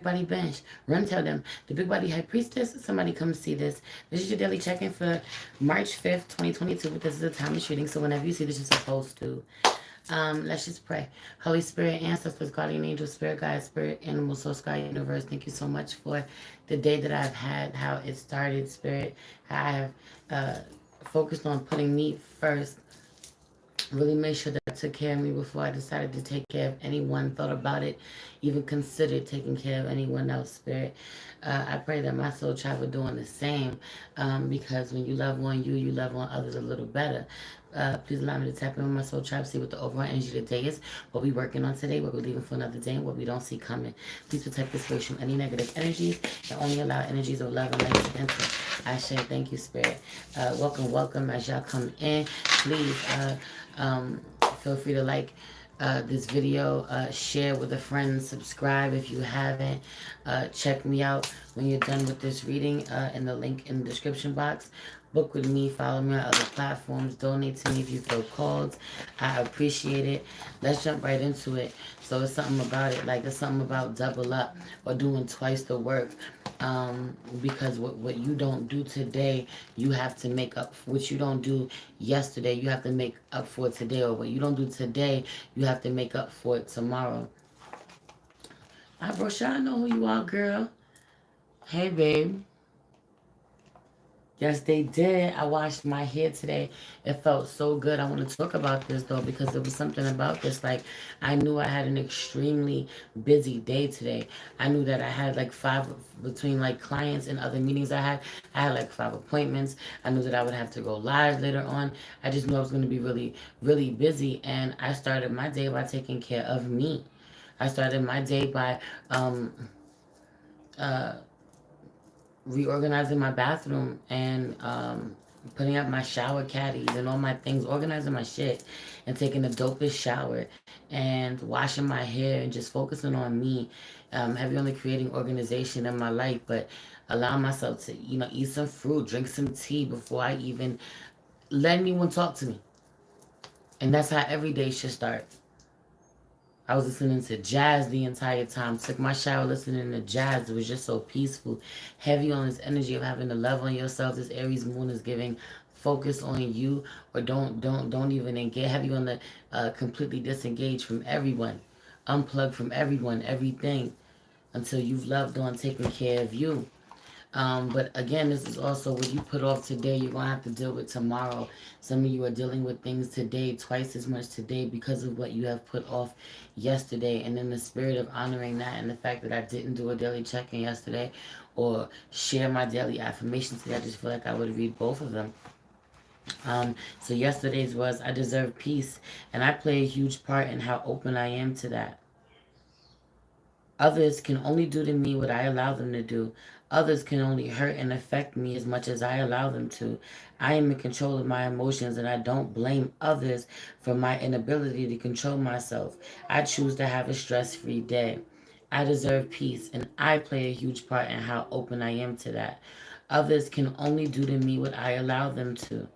Body Bench. Run, tell them. The Big Body High Priestess. Somebody come see this. This is your daily check-in for March 5th, 2022. But this is the time of shooting, so whenever you see this, you're supposed to. Let's just pray. Holy Spirit, ancestors, guardian angel, spirit guide, spirit, animal, soul, sky, universe. Thank you so much for the day that I've had, how it started, spirit. How I have focused on putting me first. Really made sure that I took care of me before I decided to take care of anyone, thought about it, even considered taking care of anyone else, Spirit. I pray that my soul tribe are doing the same, because when you love on you, you love on others a little better. Please allow me to tap in with my soul tribe, see what the overall energy of the day is, what we're working on today, what we're leaving for another day, and what we don't see coming. Please protect this space from any negative energies and only allow energies of love and light to enter. I say thank you, Spirit. Welcome, welcome as y'all come in. Please, feel free to like this video, share with a friend, subscribe if you haven't. Check me out when you're done with this reading in the link in the description box. Book with me, follow me on other platforms, donate to me if you feel called. I appreciate it. Let's jump right into it. So it's something about it, like there's something about double up or doing twice the work. Because what you don't do today, you have to make up. What you don't do yesterday, you have to make up for it today. Or what you don't do today, you have to make up for it tomorrow. Hi, Brosha, I know who you are, girl. Hey, babe. Yes, they did. I washed my hair today. It felt so good. I want to talk about this, though, because there was something about this. Like, I knew I had an extremely busy day today. I knew that I had, like, between, like, clients and other meetings I had, like, 5 appointments. I knew that I would have to go live later on. I just knew I was going to be really, really busy. And I started my day by taking care of me. I started my day by, uh, reorganizing my bathroom and putting up my shower caddies and all my things, organizing my shit and taking the dopest shower and washing my hair and just focusing on me, heavy on the creating organization in my life, but allow myself to, eat some fruit, drink some tea before I even let anyone talk to me. And that's how every day should start. I was listening to jazz the entire time. Took my shower listening to jazz. It was just so peaceful. Heavy on this energy of having to love on yourself. This Aries moon is giving focus on you, or don't even engage. Heavy on the completely disengage from everyone. Unplug from everyone, everything, until you've loved on taking care of you. But again, this is also what you put off today, you're going to have to deal with tomorrow. Some of you are dealing with things today, twice as much today because of what you have put off yesterday. And in the spirit of honoring that and the fact that I didn't do a daily check-in yesterday or share my daily affirmations today, I just feel like I would read both of them. So yesterday's was, I deserve peace. And I play a huge part in how open I am to that. Others can only do to me what I allow them to do. Others can only hurt and affect me as much as I allow them to. I am in control of my emotions and I don't blame others for my inability to control myself. I choose to have a stress-free day. I deserve peace and I play a huge part in how open I am to that. Others can only do to me what I allow them to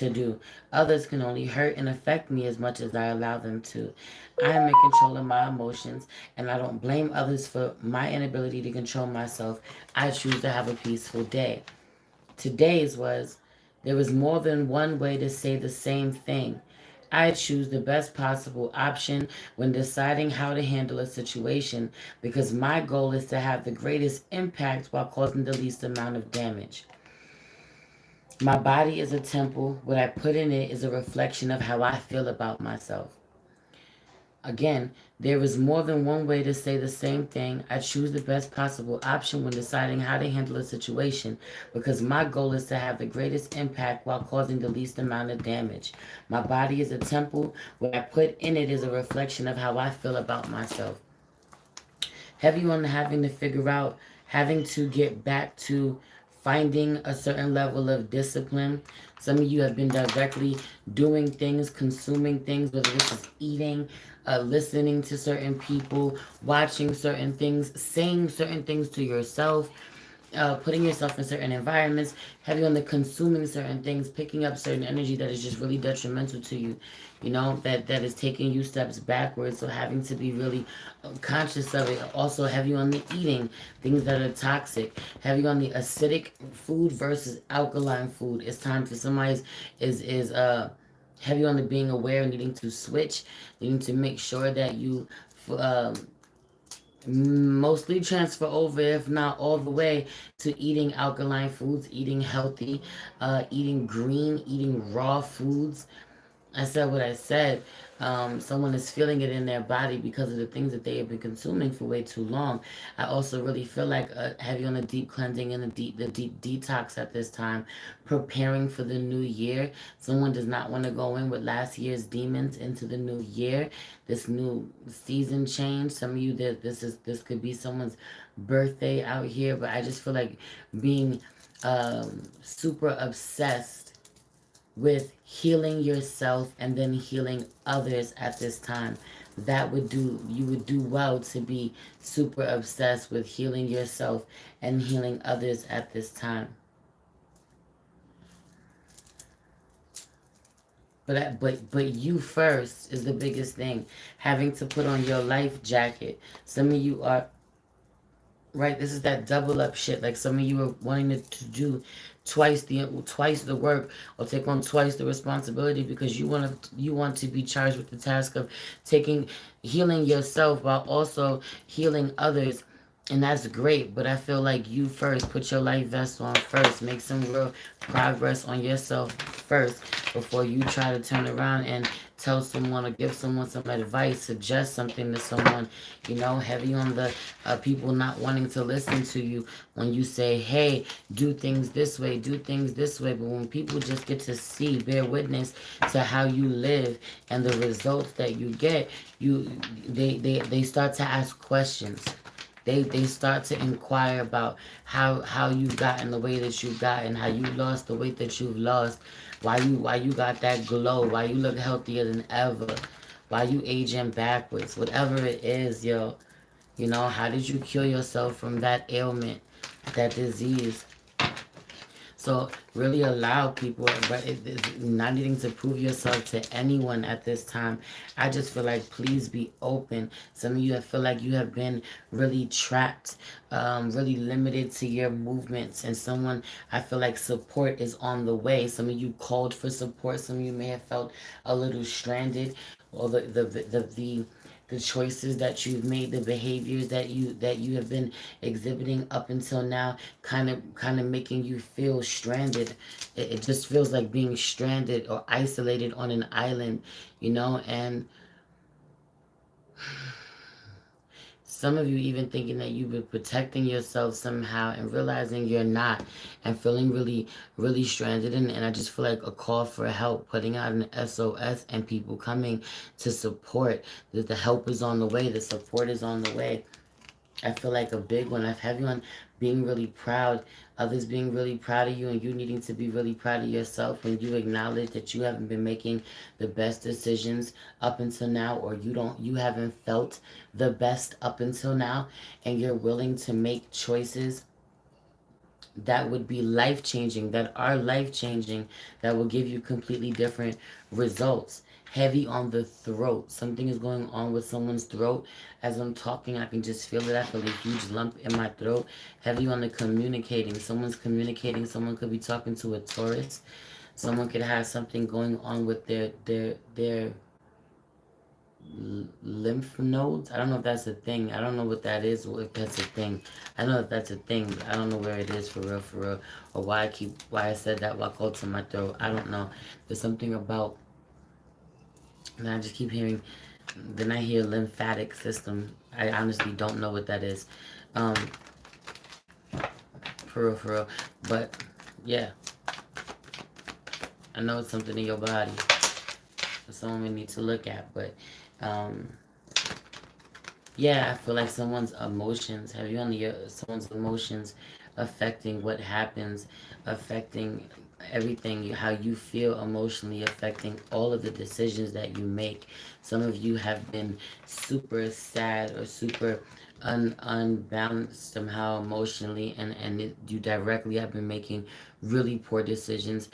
do. Others can only hurt and affect me as much as I allow them to. I am in control of my emotions, and I don't blame others for my inability to control myself. I choose to have a peaceful day. Today's was, there is more than one way to say the same thing. I choose the best possible option when deciding how to handle a situation because my goal is to have the greatest impact while causing the least amount of damage. My body is a temple. What I put in it is a reflection of how I feel about myself. Again, there is more than one way to say the same thing. I choose the best possible option when deciding how to handle a situation because my goal is to have the greatest impact while causing the least amount of damage. My body is a temple. What I put in it is a reflection of how I feel about myself. Heavy on having to figure out, having to get back to finding a certain level of discipline. Some of you have been directly doing things, consuming things, whether this is eating, listening to certain people, watching certain things, saying certain things to yourself, putting yourself in certain environments, heavy on the consuming certain things, picking up certain energy that is just really detrimental to you, that is taking you steps backwards. So having to be really conscious of it. Also heavy on the eating, things that are toxic, heavy on the acidic food versus alkaline food. It's time for somebody's is heavy on the being aware, needing to switch, needing to make sure that you um, mostly transfer over, if not all the way, to eating alkaline foods, eating healthy, eating green, eating raw foods. I said what I said. Someone is feeling it in their body because of the things that they have been consuming for way too long. I also really feel like heavy on the deep cleansing and the deep detox at this time, preparing for the new year. Someone does not want to go in with last year's demons into the new year. This new season change. Some of you that this could be someone's birthday out here, but I just feel like being super obsessed with healing yourself and then healing others at this time. You would do well to be super obsessed with healing yourself and healing others at this time. But you first is the biggest thing. Having to put on your life jacket. Some of you are right. This is that double up shit. Like some of you are wanting to do twice the work or take on twice the responsibility because you want to be charged with the task of healing yourself while also healing others. And that's great, but I feel like you first put your life vest on first, make some real progress on yourself first before you try to turn around and tell someone or give someone some advice, suggest something to someone, heavy on the people not wanting to listen to you when you say, hey, do things this way, do things this way. But when people just get to bear witness to how you live and the results that you get, they start to ask questions. They start to inquire about how you've gotten the way that you've gotten, how you lost the weight that you've lost, why you got that glow, why you look healthier than ever, why you aging backwards, whatever it is, how did you cure yourself from that ailment, that disease? So really allow people, but not needing to prove yourself to anyone at this time. I just feel like please be open. Some of you I feel like you have been really trapped, really limited to your movements. And I feel like support is on the way. Some of you called for support. Some of you may have felt a little stranded, or the choices that you've made, the behaviors that you have been exhibiting up until now, kind of making you feel stranded. It just feels like being stranded or isolated on an island, and some of you even thinking that you've been protecting yourself somehow and realizing you're not, and feeling really, really stranded. And I just feel like a call for help, putting out an SOS and people coming to support. That the help is on the way, the support is on the way. I feel like a big one. I've had you on being really proud, others being really proud of you, and you needing to be really proud of yourself when you acknowledge that you haven't been making the best decisions up until now, or you haven't felt the best up until now, and you're willing to make choices that would be life-changing, that are life-changing, that will give you completely different results. Heavy on the throat. Something is going on with someone's throat. As I'm talking, I can just feel it. I feel a huge lump in my throat. Heavy on the communicating. Someone's communicating. Someone could be talking to a Taurus. Someone could have something going on with their lymph nodes. I don't know if that's a thing. I don't know what that is, or if that's a thing. I know if that's a thing, but I don't know where it is for real, or why I said that while called to my throat. I don't know. There's something about, and I just keep hearing. Then I hear lymphatic system. I honestly don't know what that is. For real. But yeah, I know it's something in your body. Someone we need to look at, but yeah, I feel like someone's emotions, have you on someone's emotions affecting what happens, affecting everything, how you feel emotionally, affecting all of the decisions that you make. Some of you have been super sad or super unbalanced somehow emotionally, and you directly have been making really poor decisions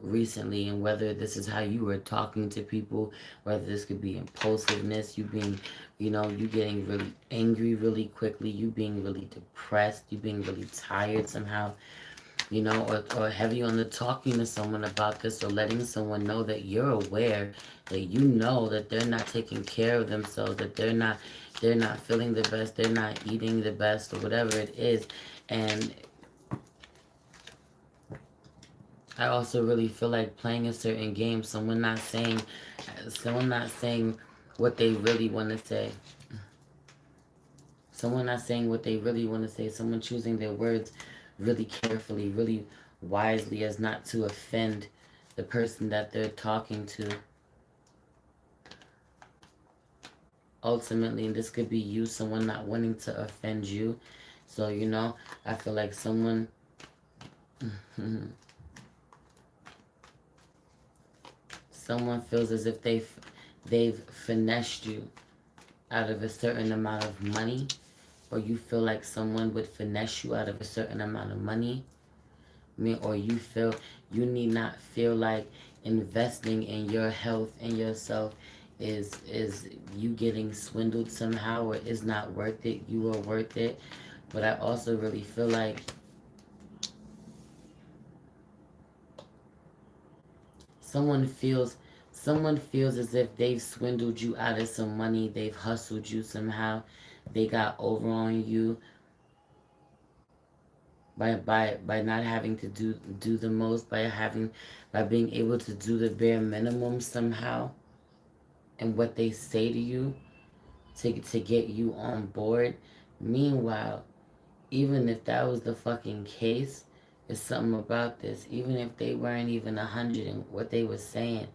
recently, and whether this is how you were talking to people, whether this could be impulsiveness, you being, you getting really angry really quickly, you being really depressed, you being really tired somehow, or heavy on the talking to someone about this, or letting someone know that you're aware, that you know that they're not taking care of themselves, that they're not feeling the best, they're not eating the best, or whatever it is. And I also really feel like playing a certain game, someone not saying what they really want to say. Someone not saying what they really want to say. Someone choosing their words really carefully, really wisely, as not to offend the person that they're talking to. Ultimately, and this could be you, someone not wanting to offend you. So, I feel like someone feels as if they've finessed you out of a certain amount of money, or you feel like someone would finesse you out of a certain amount of money. Or you need not feel like investing in your health and yourself is you getting swindled somehow, or is not worth it. You are worth it. But I also really feel like someone feels someone feels as if they've swindled you out of some money, they've hustled you somehow, they got over on you by not having to do the most, by being able to do the bare minimum somehow, and what they say to you to get you on board. Meanwhile, even if that was the fucking case, it's something about this. Even if they weren't even 100 in what they were saying,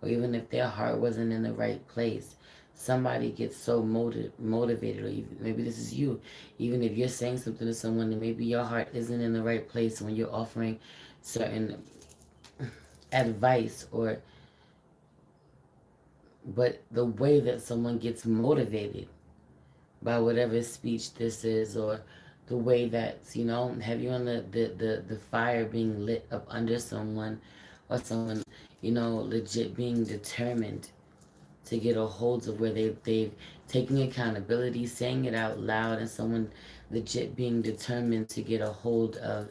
or even if their heart wasn't in the right place, somebody gets so motivated, or maybe this is you. Even if you're saying something to someone and maybe your heart isn't in the right place when you're offering certain advice, but the way that someone gets motivated by whatever speech this is, or the way that, have you on the fire being lit up under someone, or someone, legit being determined to get a hold of where they've taking accountability, saying it out loud, and someone legit being determined to get a hold of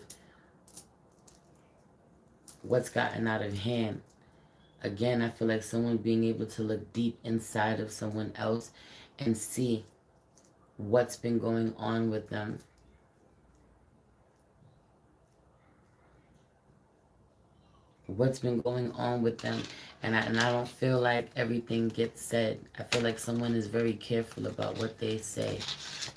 what's gotten out of hand. Again, I feel like someone being able to look deep inside of someone else and see what's been going on with them. What's been going on with them. And I don't feel like everything gets said. I feel like someone is very careful about what they say.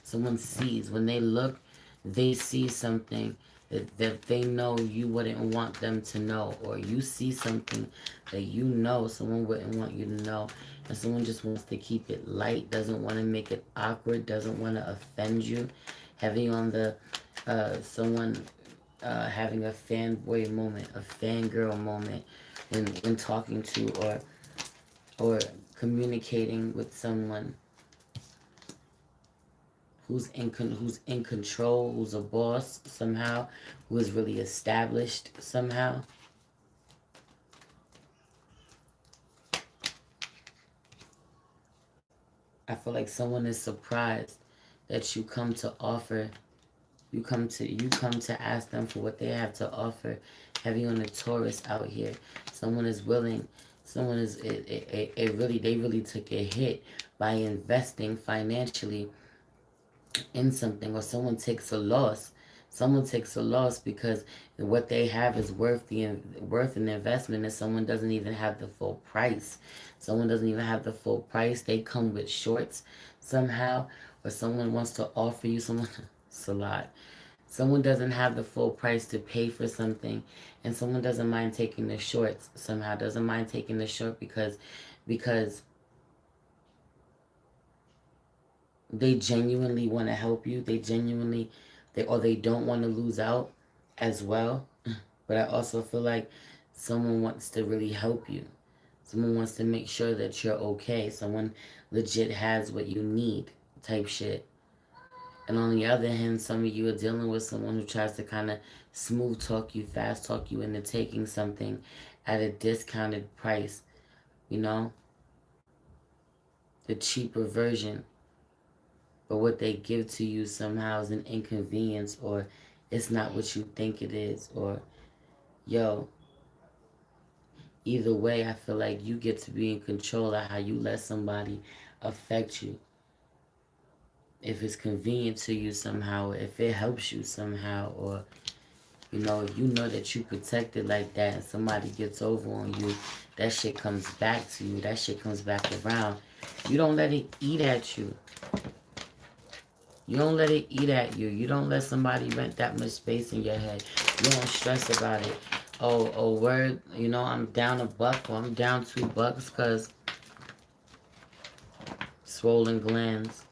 Someone sees. When they look, they see something that they know you wouldn't want them to know. Or you see something that someone wouldn't want you to know. And someone just wants to keep it light, doesn't want to make it awkward, doesn't want to offend you. Heavy on the someone having a fanboy moment, a fangirl moment when talking to or communicating with someone who's in control, who's a boss somehow, who is really established somehow. I feel like someone is surprised that you come to offer. You come to ask them for what they have to offer. Heavy on the Taurus out here. Someone is willing. Someone is they really took a hit by investing financially in something, or someone takes a loss. Someone takes a loss because what they have is worth an investment, and someone doesn't even have the full price. Someone doesn't even have the full price. They come with shorts somehow, or someone wants to offer you someone. It's a lot. Someone doesn't have the full price to pay for something, and someone doesn't mind taking the shorts somehow. Doesn't mind taking the short because they genuinely want to help you. They don't want to lose out as well. But I also feel like someone wants to really help you. Someone wants to make sure that you're okay. Someone legit has what you need type shit. And on the other hand, some of you are dealing with someone who tries to kind of smooth talk you, fast talk you into taking something at a discounted price, you know, the cheaper version. But what they give to you somehow is an inconvenience, or it's not what you think it is, or yo, either way, I feel like you get to be in control of how you let somebody affect you. If it's convenient to you somehow, if it helps you somehow, or if you know that you protected like that and somebody gets over on you, that shit comes back to you. That shit comes back around. You don't let it eat at you. You don't let it eat at you. You don't let somebody rent that much space in your head. You don't stress about it. Oh, word, I'm down $1 or I'm down $2 because swollen glands.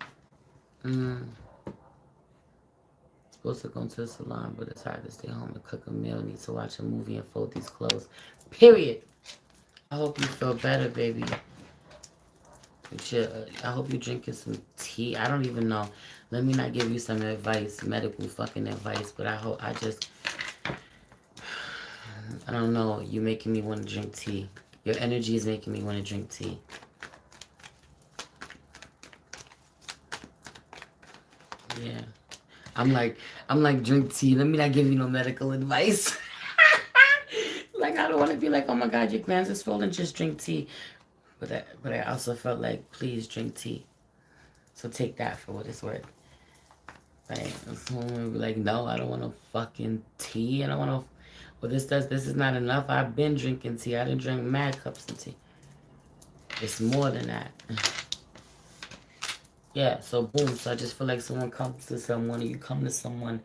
Supposed to go to the salon, but it's hard to stay home and cook a meal. Need to watch a movie and fold these clothes. Period. I hope you feel better, baby. I hope you're drinking some tea. I don't even know. Let me not give you some advice, medical fucking advice, but I don't know. You're making me want to drink tea. Your energy is making me want to drink tea. Yeah. I'm like, drink tea. Let me not give you no medical advice. Like, I don't want to be like, oh my God, your glands are swollen. Just drink tea. But I also felt like, please drink tea. So take that for what it's worth. Like, someone be like, no, I don't want no fucking tea. I don't want no. Well, this is not enough. I've been drinking tea. I didn't drink mad cups of tea. It's more than that. Yeah, so boom. So I just feel like someone comes to someone, or you come to someone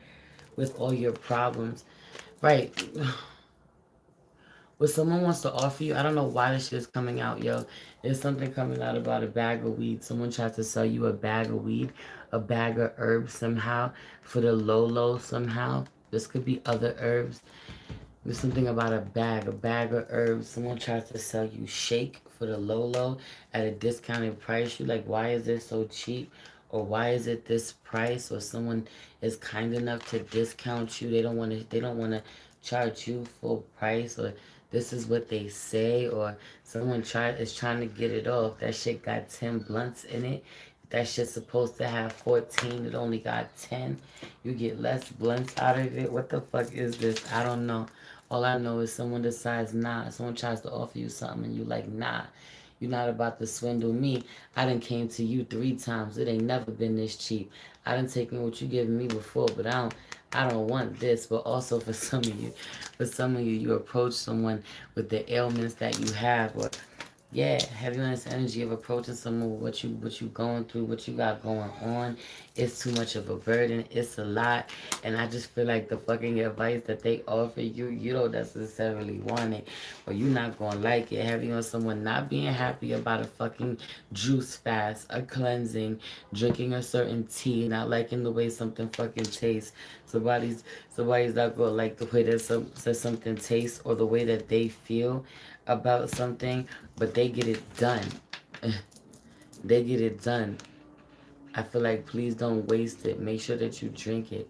with all your problems. Right. What someone wants to offer you, I don't know why this shit is coming out, yo. There's something coming out about a bag of weed. Someone tries to sell you a bag of weed, a bag of herbs somehow, for the low somehow. This could be other herbs. There's something about a bag of herbs. Someone tries to sell you shake for the low at a discounted price. You're like, why is this so cheap? Or why is it this price? Or someone is kind enough to discount you. They don't want to charge you full price, or this is what they say, or someone is trying to get it off. That shit got 10 blunts in it. That shit's supposed to have 14. It only got 10. You get less blunts out of it. What the fuck is this? I don't know. All I know is someone decides nah. Someone tries to offer you something and you like, nah. You're not about to swindle me. I done came to you 3 times. It ain't never been this cheap. I done taken what you given me before, but I don't want this. But also for some of you, you approach someone with the ailments that you have, or heavy on this energy of approaching someone with what you going through, what you got going on. It's too much of a burden. It's a lot. And I just feel like the fucking advice that they offer you, you don't necessarily want it. Or you're not going to like it. Heavy on someone not being happy about a fucking juice fast, a cleansing, drinking a certain tea, not liking the way something fucking tastes. Somebody's not going to like the way that something tastes, or the way that they feel about something, but they get it done. They get it done. I feel like, please don't waste it. Make sure that you drink it.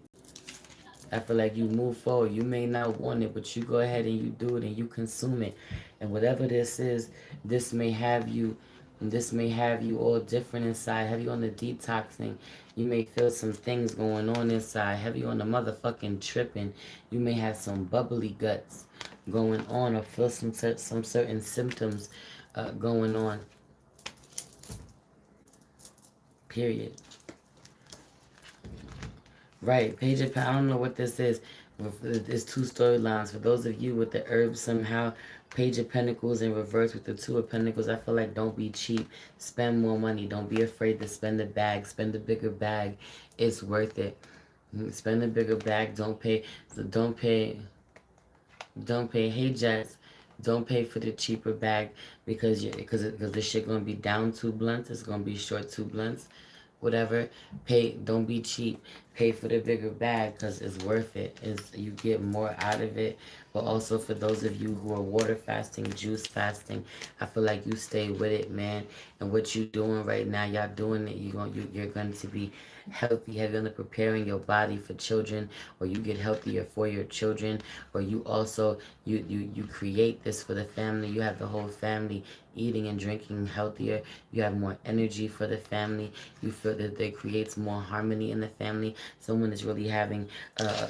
I feel like you move forward. You may not want it, but you go ahead and you do it and you consume it. And whatever this is, this may have you all different inside. Heavy on the detoxing. You may feel some things going on inside. Heavy on the motherfucking tripping. You may have some bubbly guts going on, or feel some certain symptoms going on. Period. Right, Page of Pentacles. I don't know what this is. It's 2 storylines. For those of you with the herbs somehow, Page of Pentacles in reverse with the 2 of Pentacles. I feel like, don't be cheap. Spend more money. Don't be afraid to spend the bag. Spend the bigger bag. It's worth it. Spend the bigger bag. Don't pay. Hey, Jets. Don't pay for the cheaper bag because this shit gonna be down 2 blunts. It's gonna be short 2 blunts. Whatever. Don't be cheap. pay for the bigger bag because it's worth it. You get more out of it. But also for those of you who are water fasting, juice fasting, I feel like you stay with it, man. And what you doing right now, y'all doing it. You're going to be healthy, heavy on the preparing your body for children, or you get healthier for your children, or you also you create this for the family. You have the whole family eating and drinking healthier. You have more energy for the family. You feel that it creates more harmony in the family. Someone is really having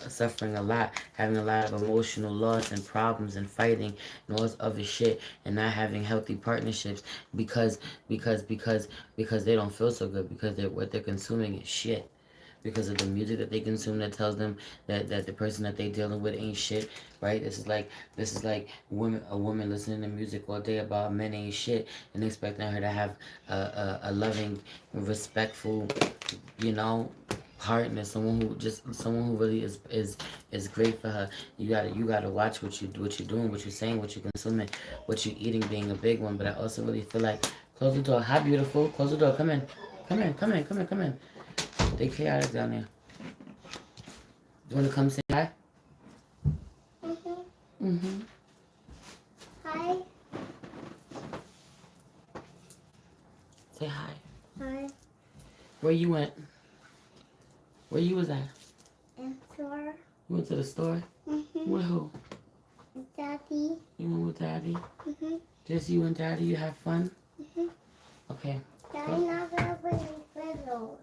suffering a lot, having a lot of emotional loss and problems and fighting and all this other shit, and not having healthy partnerships because they don't feel so good, because what they're consuming is shit, because of the music that they consume that tells them that the person that they dealing with ain't shit, right? This is like a woman listening to music all day about men ain't shit and expecting her to have a loving, respectful, you know, partner, someone who really is great for her. You gotta watch what you're doing, what you're saying, what you're consuming, what you're eating, being a big one. But I also really feel like, close the door. Hi, beautiful. Close the door. Come in. Come in. Come in. Come in. Come in. They chaotic down there. You want to come say hi? Mm-hmm. Hi. Say hi. Hi. Where you went? Where you was at? In store. You went to the store? Mm-hmm. With who? Daddy. You went with Daddy? Mm-hmm. Just you and Daddy? You have fun? Mm-hmm. Okay. Daddy not gonna bring me Play-Dohs.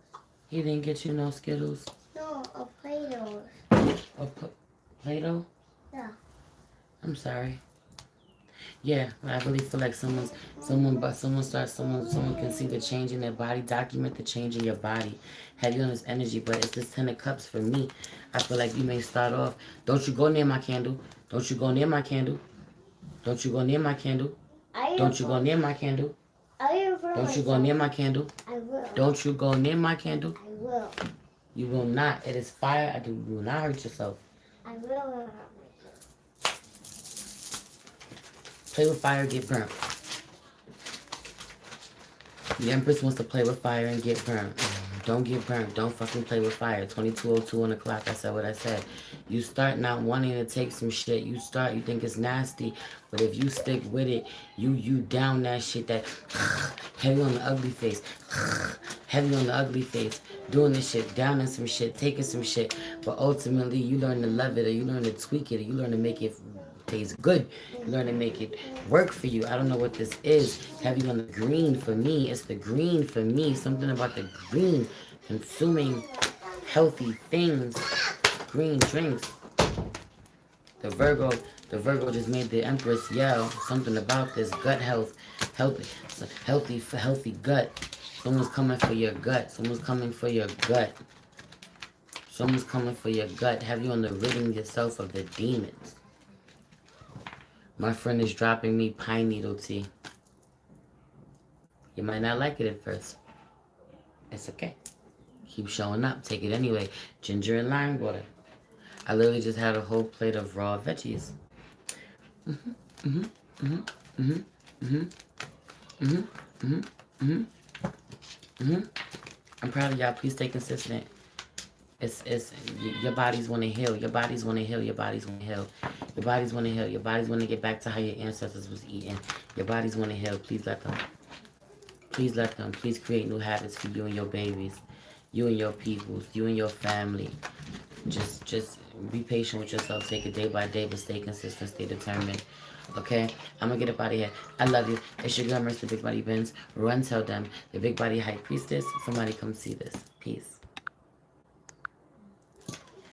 He didn't get you no Skittles? No, a Play-Dohs. Or Play-Doh? Yeah. I'm sorry. Yeah, I really feel like someone can see the change in their body, document the change in your body, have you on this energy. But it's this 10 of cups for me. I feel like you may start off, don't you go near my candle. Don't you go near my candle. Don't you go near my candle. Don't you go near my candle. Don't you go near my candle. I will. Don't you go near my candle. I will. You will not. It is fire. You will not hurt yourself. I will. Play with fire, get burnt. The Empress wants to play with fire and get burnt. Don't get burnt. Don't fucking play with fire. 22:02 on the clock. I said what I said. You start not wanting to take some shit. You think it's nasty. But if you stick with it, you down that shit, that heavy on the ugly face. Heavy on the ugly face. Doing this shit, downing some shit, taking some shit. But ultimately, you learn to love it, or you learn to tweak it, or you learn to make it taste good. You learn to make it work for you. I don't know what this is. Heavy on the green for me. It's the green for me. Something about the green. Consuming healthy things. Green drinks. The Virgo just made the Empress yell. Something about this gut health. Healthy gut. Someone's coming for your gut. Someone's coming for your gut. Someone's coming for your gut. Have you on the ridding yourself of the demons. My friend is dropping me pine needle tea. You might not like it at first. It's okay. Keep showing up. Take it anyway. Ginger and lime water. I literally just had a whole plate of raw veggies. I'm proud of y'all. Please stay consistent. It's your bodies want to heal. Your bodies want to heal. Your bodies want to heal. Your bodies want to heal. Your bodies want to get back to how your ancestors was eating. Your bodies want to heal. Please let them. Please let them. Please create new habits for you and your babies, you and your peoples, you and your family. Just be patient with yourself. Take it day by day, but stay consistent. Stay determined. Okay? I'm going to get up out of here. I love you. It's your girl, Mercy, the Big Body Benz. Run, tell them. The Big Body High Priestess. Somebody come see this. Peace.